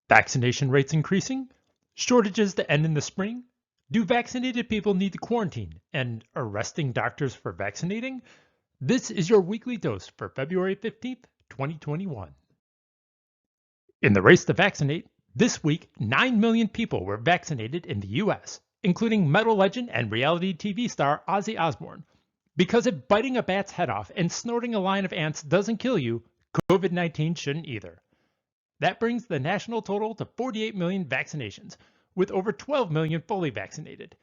Vaccination rates increasing? Shortages to end in the spring? Do vaccinated people need to quarantine? And arresting doctors for vaccinating? This is your weekly dose for February 15th, 2021. In the race to vaccinate, this week 9 million people were vaccinated in the US, including metal legend and reality TV star Ozzy Osbourne. Because if biting a bat's head off and snorting a line of ants doesn't kill you, COVID-19 shouldn't either. That brings the national total to 48 million vaccinations, with over 12 million fully vaccinated.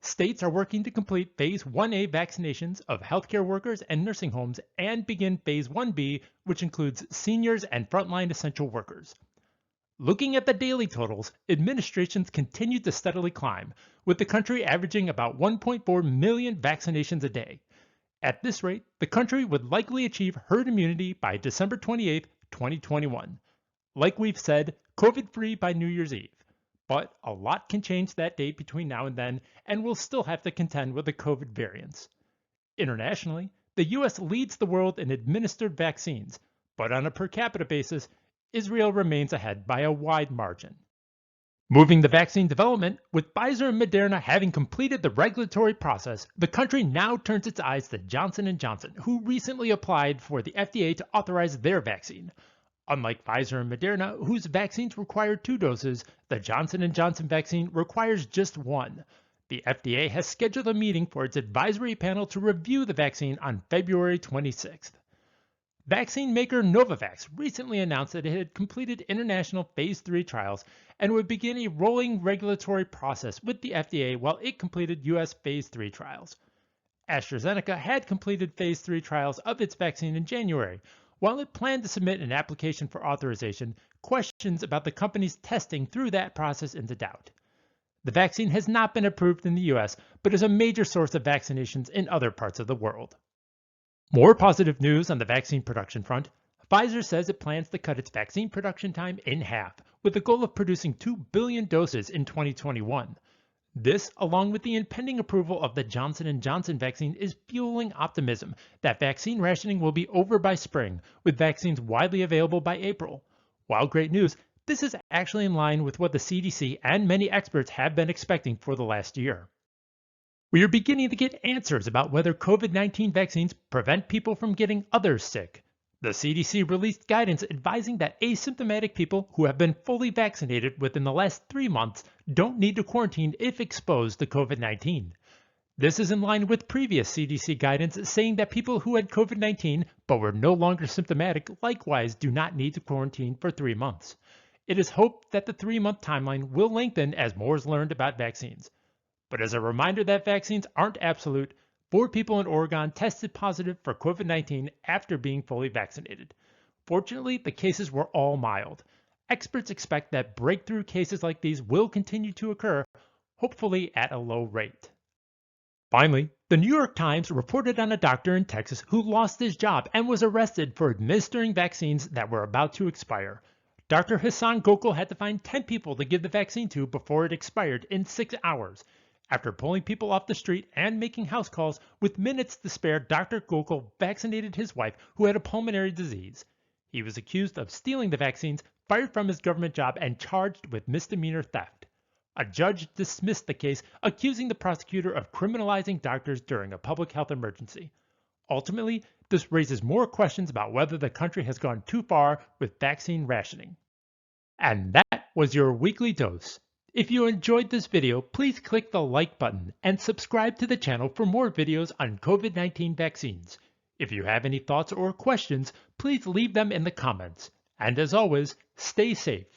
States are working to complete Phase 1A vaccinations of healthcare workers and nursing homes and begin Phase 1B, which includes seniors and frontline essential workers. Looking at the daily totals, administrations continue to steadily climb, with the country averaging about 1.4 million vaccinations a day. At this rate, the country would likely achieve herd immunity by December 28, 2021. Like we've said, COVID-free by New Year's Eve. But a lot can change that date between now and then, and we'll still have to contend with the COVID variants. Internationally, the US leads the world in administered vaccines, but on a per capita basis, Israel remains ahead by a wide margin. Moving to vaccine development, with Pfizer and Moderna having completed the regulatory process, the country now turns its eyes to Johnson & Johnson, who recently applied for the FDA to authorize their vaccine. Unlike Pfizer and Moderna, whose vaccines require 2 doses, the Johnson & Johnson vaccine requires just 1. The FDA has scheduled a meeting for its advisory panel to review the vaccine on February 26th. Vaccine maker Novavax recently announced that it had completed international Phase 3 trials and would begin a rolling regulatory process with the FDA while it completed US Phase 3 trials. AstraZeneca had completed Phase 3 trials of its vaccine in January. While it planned to submit an application for authorization, questions about the company's testing threw that process into doubt. The vaccine has not been approved in the US, but is a major source of vaccinations in other parts of the world. More positive news on the vaccine production front. Pfizer says it plans to cut its vaccine production time in half, with the goal of producing 2 billion doses in 2021. This, along with the impending approval of the Johnson & Johnson vaccine, is fueling optimism that vaccine rationing will be over by spring, with vaccines widely available by April. While great news, this is actually in line with what the CDC and many experts have been expecting for the last year. We are beginning to get answers about whether COVID-19 vaccines prevent people from getting others sick. The CDC released guidance advising that asymptomatic people who have been fully vaccinated within the last 3 months don't need to quarantine if exposed to COVID-19. This is in line with previous CDC guidance saying that people who had COVID-19 but were no longer symptomatic likewise do not need to quarantine for 3 months. It is hoped that the 3-month timeline will lengthen as more is learned about vaccines. But as a reminder that vaccines aren't absolute, 4 people in Oregon tested positive for COVID-19 after being fully vaccinated. Fortunately, the cases were all mild. Experts expect that breakthrough cases like these will continue to occur, hopefully at a low rate. Finally, the New York Times reported on a doctor in Texas who lost his job and was arrested for administering vaccines that were about to expire. Dr. Hassan Gokul had to find 10 people to give the vaccine to before it expired in 6 hours. After pulling people off the street and making house calls with minutes to spare, Dr. Gokul vaccinated his wife who had a pulmonary disease. He was accused of stealing the vaccines, fired from his government job, and charged with misdemeanor theft. A judge dismissed the case, accusing the prosecutor of criminalizing doctors during a public health emergency. Ultimately, this raises more questions about whether the country has gone too far with vaccine rationing. And that was your weekly dose. If you enjoyed this video, please click the like button and subscribe to the channel for more videos on COVID-19 vaccines. If you have any thoughts or questions, please leave them in the comments. And as always, stay safe.